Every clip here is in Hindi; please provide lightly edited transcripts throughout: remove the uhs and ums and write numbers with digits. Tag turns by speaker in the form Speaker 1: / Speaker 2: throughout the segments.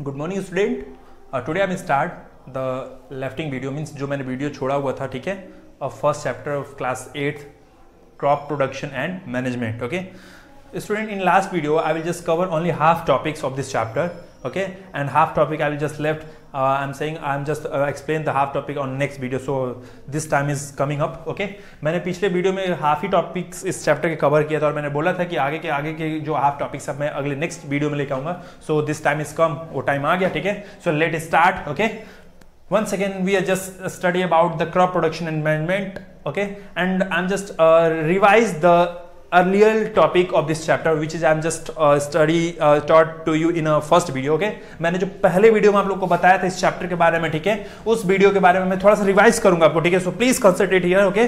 Speaker 1: Good morning student. Today I start the lifting video means जो मैंने वीडियो छोड़ा हुआ था, ठीक है, first chapter of class 8 crop production and management. Okay student, in last video I will just cover only half topics of this chapter, okay, and half topic I will just left I'm saying I'm just explain the half topic on next video, so this time is coming up, okay। मैंने पिछले वीडियो में हाफ ही टॉपिक्स इस चैप्टर के कवर किया था और मैंने बोला था कि आगे के जो हाफ टॉपिक्स अब मैं अगले नेक्स्ट वीडियो में लेकर आऊंगा, so this time is come, वो टाइम आ गया, ठीक है। So let start, okay. Once again we are just study about the crop production and management, okay, and I'm just revise the earlier topic of this chapter which is I'm just taught to you in a first video, okay। मैंने जो पहले वीडियो में आप लोग को बताया था इस चैप्टर के बारे में, ठीक है, उस वीडियो के बारे में मैं थोड़ा सा रिवाइज करूंगा आपको, ठीक है। So please concentrate here, okay,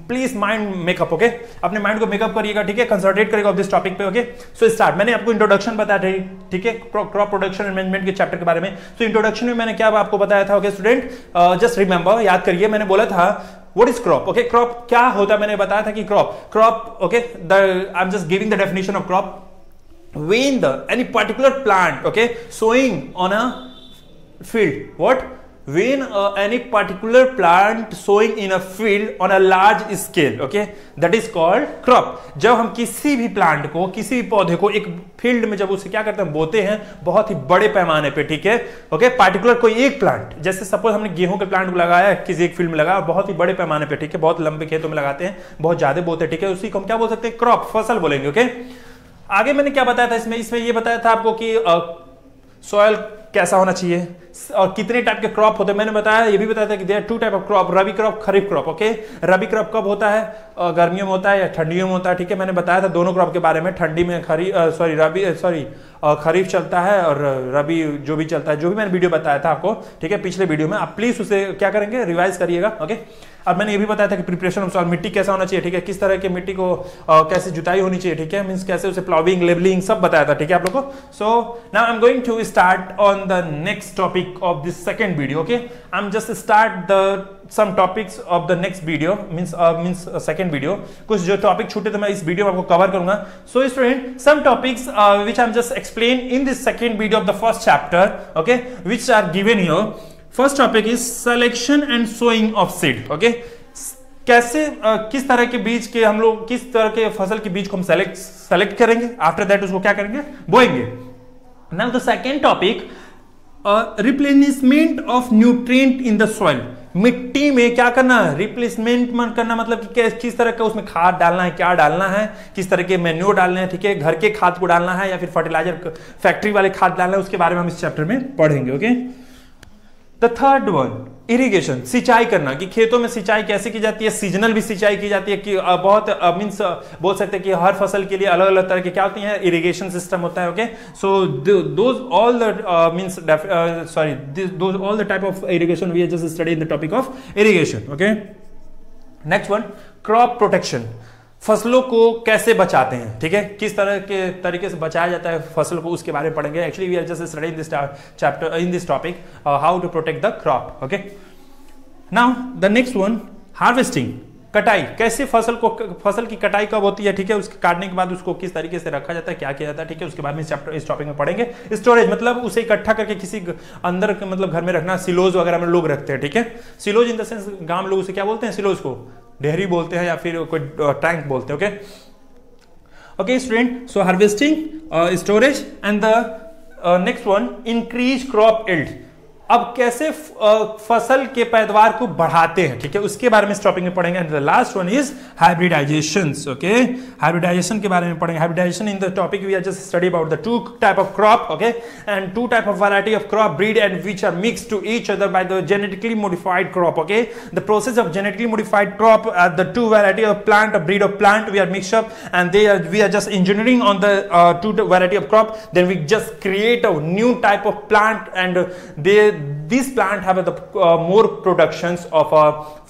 Speaker 1: please mind makeup, okay, अपने माइंड को मेकअप करिएगा, ठीक है, कंसंट्रेट करिएगा ऑफ दिस टॉपिक पे, ओके। So start. मैंने आपको इंट्रोडक्शन बताया था, ठीक है, क्रॉप प्रोडक्शन एंड मैनेजमेंट के चैप्टर के बारे में। सो इंट्रोडक्शन में मैंने क्या आपको बताया था, ओके स्टूडेंट, जस्ट रिमेंबर, याद करिए, मैंने बोला था What is crop? Okay, crop क्या होता है, मैंने बताया था कि crop, okay, I'm just giving the definition of crop. When any particular plant, okay, sowing on a field. What? When any particular plant sowing in a field on a large scale, okay, that is called crop. जब हम किसी भी प्लांट को, किसी भी पौधे को एक फील्ड में जब उसे क्या करते हैं, बोते हैं बहुत ही बड़े पैमाने पे, ठीक है, ओके, पार्टिकुलर कोई एक प्लांट, जैसे सपोज हमने गेहूं के प्लांट को लगाया किसी एक फील्ड में लगाया बहुत ही बड़े पैमाने पे, ठीक है, बहुत लंबे खेतों में लगाते हैं, बहुत ज्यादा बोते हैं, ठीक है, उसी को हम क्या बोल सकते हैं, क्रॉप, फसल बोलेंगे, ओके। आगे मैंने क्या बताया था इसमें ये बताया था आपको कि सॉइल कैसा होना चाहिए और कितने टाइप के क्रॉप होते हैं। मैंने बताया, ये भी बताया था कि there 2 type of crop, rabi crop, kharif crop, okay. Rabi crop कब होता है, गर्मियों में होता है या ठंडियों में होता है, ठीक है। मैंने बताया था दोनों क्रॉप के बारे में, ठंडी में खरीफ चलता है और रबी जो भी चलता है, जो भी मैंने वीडियो बताया था आपको, ठीक है, पिछले वीडियो में, आप प्लीज उसे क्या करेंगे, रिवाइज करिएगा, ओके। और मैंने ये भी बताया था कि प्रिपरेशन ऑफ सॉइल, मिट्टी कैसा होना चाहिए, ठीक है, किस तरह की मिट्टी को कैसे जुताई होनी चाहिए, ठीक है, मींस कैसे उसे प्लाविंग, लेवलिंग सब बताया था, ठीक है, आप लोगों को। So now I am going to start on the next topic of this second video, okay. I am just start the some topics of the next video, means second video, कुछ जो टॉपिक छूटे तो मैं इस वीडियो में आपको कवर करूंगा। So student, some topics which I'm just explain in this second video of the first chapter, okay, which are given here. First topic is selection and sowing of seed, okay। कैसे किस तरह के बीज के हम लोग, किस तरह के फसल के बीज को हम सेलेक्ट करेंगे, आफ्टर दैट उसको क्या करेंगे, बोएंगे। Now the second topic, replenishment of nutrient in the soil. मिट्टी में क्या करना है, रिप्लेसमेंट करना, मतलब कि किस तरह का उसमें खाद डालना है, क्या डालना है, किस तरह के मेन्यूर डालने हैं, ठीक है, घर के खाद को डालना है या फिर फर्टिलाइजर फैक्ट्री वाले खाद डालना है, उसके बारे में हम इस चैप्टर में पढ़ेंगे, okay. The third one, irrigation, सिंचाई करना, कि खेतों में सिंचाई कैसे की जाती है, सीजनल भी सिंचाई की जाती है, कि बहुत मींस बोल सकते हैं कि हर फसल के लिए अलग अलग तरह के क्या होती हैं, इरिगेशन सिस्टम होता है, okay. So those all the means those all the type of irrigation we are just study in the topic of irrigation, okay. Next one, crop protection, फसलों को कैसे बचाते हैं, ठीक है, किस तरह के तरीके से बचाया जाता है फसल को, उसके बारे में पढ़ेंगे। Actually we are just study in this chapter, in this topic, how to protect the crop, okay. Now the next one, harvesting, कटाई, कैसे फसल की कटाई कब होती है, ठीक है, उसके काटने के बाद उसको किस तरीके से रखा जाता है, क्या किया जाता है, ठीक है, उसके बाद में इस टॉपिक में पढ़ेंगे। स्टोरेज, मतलब उसे इकट्ठा करके किसी अंदर मतलब घर में रखना, सिलोज वगैरह में लोग रखते हैं, ठीक है। सिलोज इन द सेंस गांव लोग उसे क्या बोलते हैं, सिलोज को डेहरी बोलते हैं या फिर कोई टैंक बोलते हैं, okay. Okay student, so harvesting, storage and the next one, increase crop yield. अब कैसे फसल के पैदावार को बढ़ाते हैं, ठीक है, उसके बारे में इस टॉपिक में पढ़ेंगे। And the last one is hybridisation, okay, hybridisation के बारे में पढ़ेंगे। Hybridisation in the topic we are just study about the 2 type of crop, okay, and 2 type of variety of crop breed and which are mixed to each other by the genetically modified crop, okay. The process of genetically modified crop, the 2 variety of plant, of breed of plant we are mixed up and we are just engineering on the 2 variety of crop, then we just create a new type of plant and these plant have the more productions of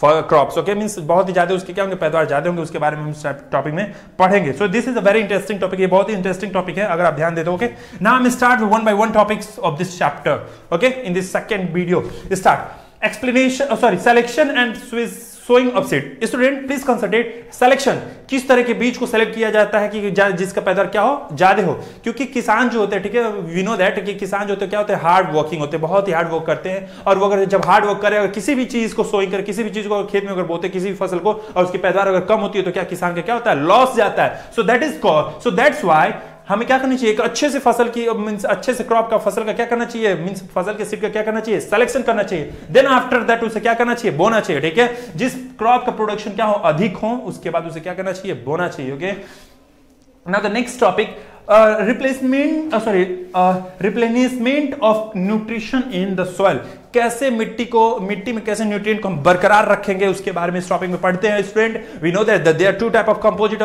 Speaker 1: for crops, okay, means बहुत ही ज्यादा उसके क्या होंगे, पैदावार ज्यादा होंगे, उसके बारे में हम टॉपिक में पढ़ेंगे। So this is a very interesting topic, ये बहुत ही इंटरेस्टिंग टॉपिक है अगर आप ध्यान देते हो, ओके। नाउ हम start one by one topics of this chapter, okay, in this second video. Start explanation, sorry, selection and sowing of seed. Student please concentrate. Selection, किस तरह के बीज को सेलेक्ट किया जाता है कि जिसका पैदावार क्या हो, ज्यादा हो। क्योंकि किसान जो होते हैं, ठीक है, वी नो दैट कि किसान जो होते हैं क्या होते हैं, हार्ड वर्किंग होते हैं, बहुत ही हार्ड वर्क करते हैं। और वो अगर जब हार्ड वर्क करे और किसी भी चीज को सोइंग करे, किसी भी चीज को खेत में अगर बोते किसी भी फसल को, और उसकी पैदावार अगर कम होती है तो क्या किसान का क्या होता है, लॉस जाता है। सो दैट्स व्हाई हमें क्या करनी चाहिए, एक अच्छे से फसल की मींस अच्छे से क्रॉप का फसल का क्या करना चाहिए, मींस फसल के सीड का क्या करना चाहिए, सिलेक्शन करना चाहिए। देन आफ्टर दैट उसे क्या करना चाहिए, बोना चाहिए। ठीक है, जिस क्रॉप का प्रोडक्शन क्या हो, अधिक हो, उसके बाद उसे क्या करना चाहिए, बोना चाहिए। Okay, now the next topic, replenishment of nutrition in the soil. कैसे मिट्टी में कैसे न्यूट्रिएंट को हम बरकरार रखेंगे, उसके बारे में इस टॉपिक में पढ़ते हैं। Student, we know that there are two type of composite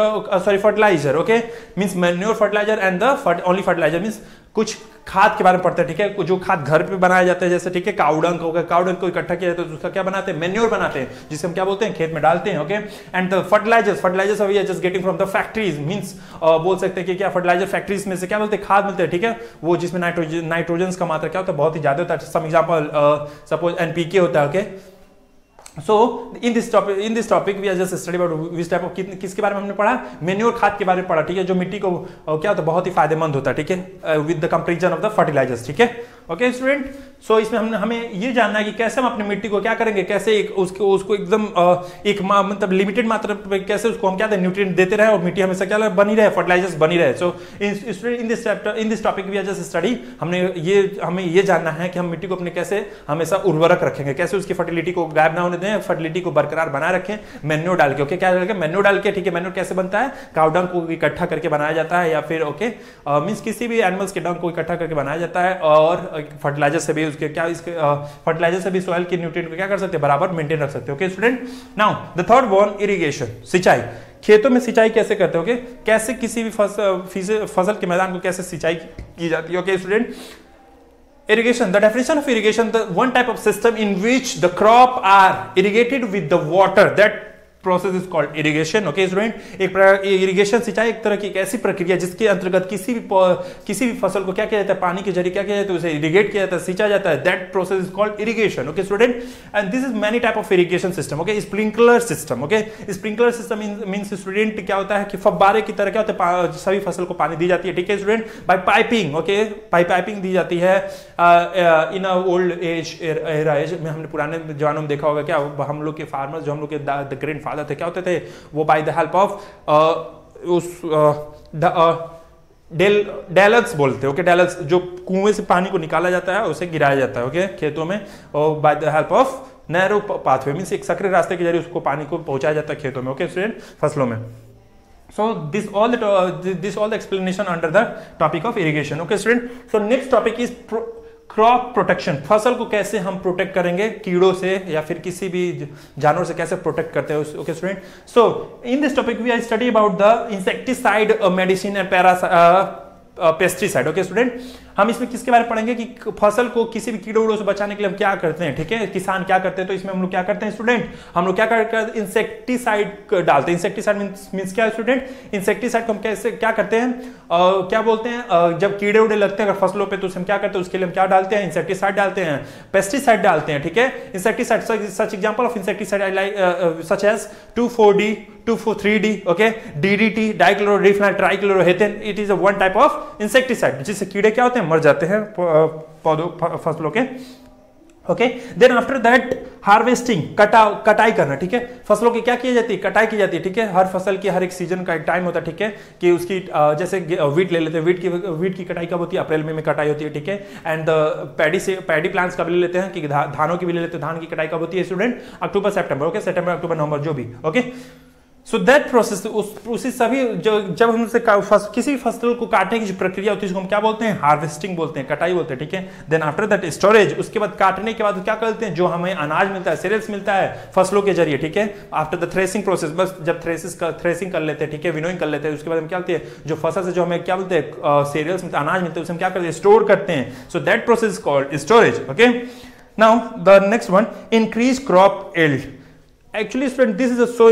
Speaker 1: fertiliser, okay, means manure fertiliser and the only fertiliser, means कुछ खाद के बारे में पढ़ते हैं। ठीक है, जो खाद घर पे बनाया जाता है, जैसे ठीक है काउडंग हो गया, काउडंग को इकट्ठा किया जाता है तो उसका क्या बनाते हैं, मैन्योर बनाते हैं, जिसे हम क्या बोलते हैं, खेत में डालते हैं। Okay, and the fertilisers we are just getting from the factories, means बोल सकते हैं कि क्या फर्टिलाइजर फैक्ट्रीज में से क्या बोलते हैं, खाद मिलते हैं। ठीक है, वो जिसमें नाइट्रोजन का मात्रा क्या होता है, बहुत ही ज्यादा होता है। सम एग्जांपल सपोज एनपीके होता है। Okay, So in this topic we are just study about which type of, किसके बारे में हमने पढ़ा, मेन्योर खाद के बारे में पढ़ा। ठीक है, जो मिट्टी को क्या होता है, बहुत ही फायदेमंद होता है। ठीक है, with the comparison of the fertilisers. ठीक है, ओके स्टूडेंट, सो इसमें हमें ये जानना है कि कैसे हम अपनी मिट्टी को क्या करेंगे, कैसे उसको एकदम एक मतलब लिमिटेड मात्रा पे कैसे उसको हम क्या दें, न्यूट्रिएंट देते रहे और मिट्टी हमेशा क्या बनी रहे, फर्टिलाइजर्स बनी रहे। So in this topic we are just study, हमें ये जानना है कि हम मिट्टी को अपने कैसे हमेशा उर्वरक रखेंगे, कैसे उसकी फर्टिलिटी को गायब ना होने दें, फर्टिलिटी को बरकरार बनाए रखें, मैन्योर डाल के। ओके, क्या डाल के, मैन्योर डाल के। ठीक है, मैन्योर कैसे बनता है, काउडंग को इकट्ठा करके बनाया जाता है, या फिर ओके मींस किसी भी एनिमल्स के डंग को इकट्ठा करके बनाया जाता है, और फर्टिलाइजर से भी उसके क्या इसके फर्टिलाइजर से भी सॉइल के न्यूट्रिएंट को क्या कर सकते हैं, बराबर मेंटेन रख सकते हैं। Okay student, now the third one, irrigation, सिंचाई। खेतों में सिंचाई कैसे करते हो, कैसे किसी भी फसल के मैदान को कैसे सिंचाई की जाती है। Okay student, irrigation, the definition of irrigation, the one type of system in which the crop are irrigated with the water, that process is called irrigation. Okay student, irrigation सिंचाई एक तरह की एक ऐसी प्रक्रिया जिसके अंतर्गत किसी भी फसल को क्या किया जाता है, पानी के जरिए क्या किया जाता है, उसे इरिगेट किया जाता है, सिंचा जाता है। That process is called irrigation. Okay student, and this is many type of irrigation system. Okay, sprinkler system. Okay, sprinkler system means student क्या होता है कि फव्वारे की तरह क्या होता है, सभी फसल को पानी दी जाती है। ठीक है student, by piping. Okay, piping दी जाती है इन ओल्ड एज एरा में। हमने पुराने जमानों में देखा होगा क्या, हम लोग के फार्मर्स, जो हम लोग के द ग्रैंड फादर थे, क्या होते थे, वो बाय द हेल्प ऑफ उस डेलक्स बोलते हैं। ओके, डेलक्स जो कुएं से पानी को निकाला जाता है उसे गिराया जाता है। ओके, खेतों में, और by the help of narrow pathway, means एक सक्रिय रास्ते के जरिए उसको पानी को पहुंचाया जाता है खेतों में। ओके स्टूडेंट, फसलों में। So this all the explanation under the topic of irrigation. Okay student, so next topic is crop protection. फसल को कैसे हम प्रोटेक्ट करेंगे कीड़ों से या फिर किसी भी जानवर से, कैसे प्रोटेक्ट करते हैं। Okay student, so in this topic we are study about the insecticide medicine and pesticide. Okay student, हम इसमें किसके बारे में पढ़ेंगे कि फसल को किसी भी कीड़े उड़ों से बचाने के लिए हम क्या करते हैं। ठीक है, किसान क्या करते हैं, तो इसमें हम लोग क्या करते हैं स्टूडेंट, हम लोग क्या करते हैं, इंसेक्टिसाइड डालते हैं। इंसेक्टिसाइड मींस क्या है स्टूडेंट, इंसेक्टिसाइड को हम कैसे क्या करते हैं, क्या बोलते हैं, जब कीड़े उड़े लगते हैं अगर फसलों पे, तो हम क्या करते हैं, उसके लिए हम क्या डालते हैं, इंसेक्टिसाइड डालते हैं, पेस्टिसाइड डालते हैं। ठीक है, insecticide, such example of insecticide such as 2,4-D, 2,4-3-D, okay, DDT, dichlorodiphenyl trichloroethane, it is one type of insecticide, जिससे कीड़े क्या होते हैं, मर जाते हैं पौधों फसलों के। Okay, then after that harvesting, कटाई करना। ठीक है, फसलों की क्या की जाती है, कटाई की जाती है। ठीक है, हर फसल की हर एक सीजन का एक टाइम होता है। ठीक है, कि उसकी जैसे वीट ले लेते हैं, वीट की कटाई कब होती है, अप्रैल में कटाई होती है। ठीक है, एंड पैडी प्लांट्स का भी ले लेते हैं, कि धानों की भी ले लेते हैं, धान की कटाई कब होती है स्टूडेंट, अक्टूबर सितंबर। ओके, सितंबर अक्टूबर नवंबर जो भी। ओके, सो दैट प्रोसेस, उसी सभी जब हम उसे किसी भी फसल को काटने की जो प्रक्रिया होती है उसको हम क्या बोलते हैं, हार्वेस्टिंग बोलते हैं, कटाई बोलते हैं। ठीक है, देन आफ्टर दैट स्टोरेज, उसके बाद काटने के बाद क्या करते हैं, जो हमें अनाज मिलता है, सीरियल्स मिलता है फसलों के जरिए। ठीक है, आफ्टर द थ्रेसिंग प्रोसेस, बस जब थ्रेसिंग कर लेते हैं, ठीक है, विनोइंग कर लेते हैं, उसके बाद हम क्या बोलते हैं, जो फसल से जो हमें क्या बोलते हैं, सीरियल्स मिलता है, अनाज मिलता है, उसे हम क्या करते हैं, स्टोर करते हैं। So that process is called storage. Okay, now the next one, increase crop yield. Actually student, this is so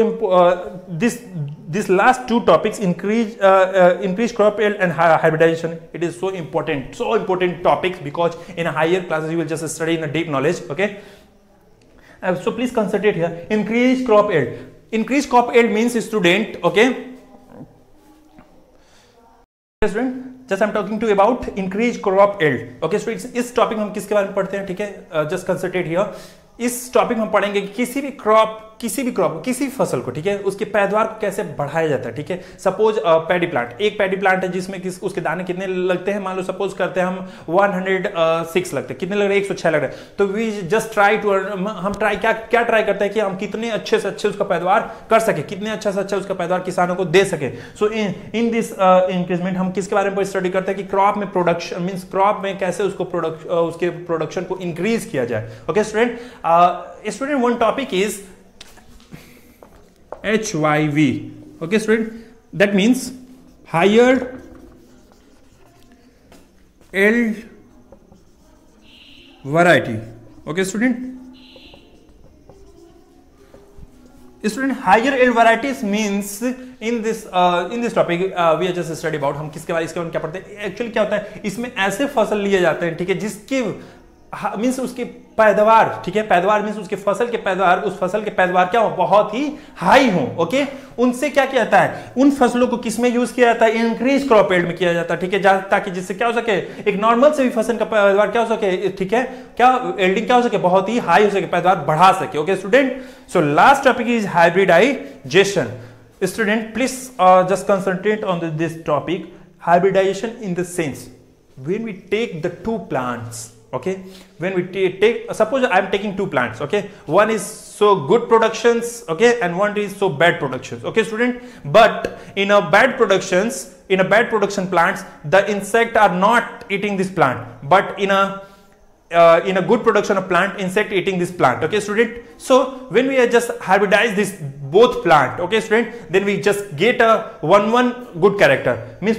Speaker 1: this last two topics, increase crop yield and hybridization, it is so important topics, because in higher classes you will just study in a deep knowledge. Okay, So please concentrate here. Increase crop yield. Increase crop yield means student, okay, student, just I'm talking to you about increase crop yield. Okay students, इस टॉपिक में हम किसके बारे में पढ़ते हैं, ठीक है, जस्ट कंसंट्रेट हियर. इस टॉपिक में हम पढ़ेंगे कि किसी भी फसल को, ठीक है, उसकी पैदावार को कैसे बढ़ाया जाता है. ठीक है, सपोज पैडी प्लांट, एक पैडी प्लांट है जिसमें उसके दाने कितने लगते हैं, मान लो सपोज करते हैं हम 106 लगते हैं, कितने लग रहे हैं, 106 लग रहे हैं. तो वी जस्ट ट्राई टू, हम क्या ट्राई करते हैं कि हम कितने अच्छे से अच्छे उसका पैदावार कर सके, कितने अच्छा से अच्छा उसका पैदावार किसानों को दे सके. सो इन दिस इंक्रीजमेंट हम किसके बारे में स्टडी करते हैं कि क्रॉप में प्रोडक्शन मींस क्रॉप में कैसे उसके प्रोडक्शन को इंक्रीज किया जाए. Okay student, one topic is HYV. Okay student, that means higher yield variety. Okay student, higher yield varieties means in this topic we are just study about, हम किसके बारे में क्या पढ़ते हैं. एक्चुअली क्या होता है, इसमें ऐसे फसल लिए जाते हैं, ठीक है, जिसके मीन्स उसकी पैदावार, ठीक है, पैदावार मीन्स उसके फसल के पैदावार, उस फसल के पैदावार क्या हो, बहुत ही हाई हो. ओके, उनसे क्या किया जाता है, उन फसलों को किसमें यूज किया जाता है, इंक्रीज क्रॉप यील्ड में किया जाता है. ठीक है, ताकि जिससे क्या हो सके, एक नॉर्मल से भी फसल का पैदावार क्या हो सके, ठीक है, क्या यील्डिंग क्या हो सके, बहुत ही हाई हो सके, पैदावार बढ़ा सके. Okay student, so last topic is hybridisation. Student please just concentrate on this topic. Hybridisation in the sense when we take the two plants, okay, when we take suppose I am taking two plants, okay, one is so good productions, okay, and one is so bad productions. Okay student, but in a bad production plants, the insect are not eating this plant, but in a good production of plant, insect eating this plant. Okay student, so when we just hybridize this both plant, okay student, then we just get a one good character, means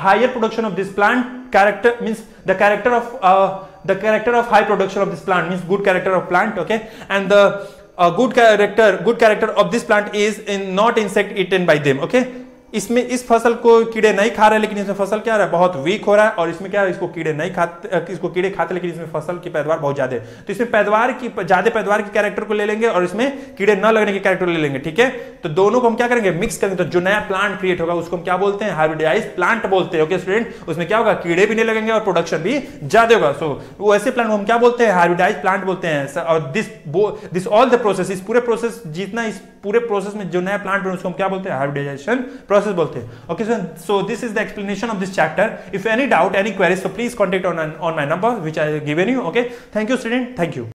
Speaker 1: higher production of this plant character, means the character of high production of this plant means good character of plant. Okay, and the good character of this plant is not insect eaten by them. Okay, इसमें इस फसल को कीड़े नहीं खा रहे, लेकिन इसमें फसल क्या रहा है, बहुत वीक हो रहा है, और इसमें क्या है, इसको कीड़े खाते, लेकिन इसमें फसल की पैदावार बहुत ज्यादा है. तो इसमें ज्यादा पैदावार की कैरेक्टर को ले लेंगे और इसमें कीड़े न लगने के कैरेक्टर ले लेंगे. ठीक है, तो दोनों को हम क्या करेंगे, मिक्स करेंगे, तो जो नया प्लांट क्रिएट होगा उसको हम क्या बोलते हैं, हाइब्रिडाइज प्लांट बोलते हैं. ओके स्टूडेंट, उसमें क्या होगा, कीड़े भी नहीं लगेंगे और प्रोडक्शन भी ज्यादा होगा. सो वो ऐसे प्लांट को हम क्या बोलते हैं, हाइब्रिडाइज प्लांट बोलते हैं. और दिस ऑल द प्रोसेस, इस पूरे प्रोसेस, जितना इस पूरे प्रोसेस में जो नया प्लांट बने उसको हम क्या बोलते हैं, हाइब्रिडाइजेशन प्रोसेस बोलते हैं. Okay, so this is the explanation of this chapter. If any doubt, any queries, so please contact on my number which I have given you. Okay, thank you student, thank you.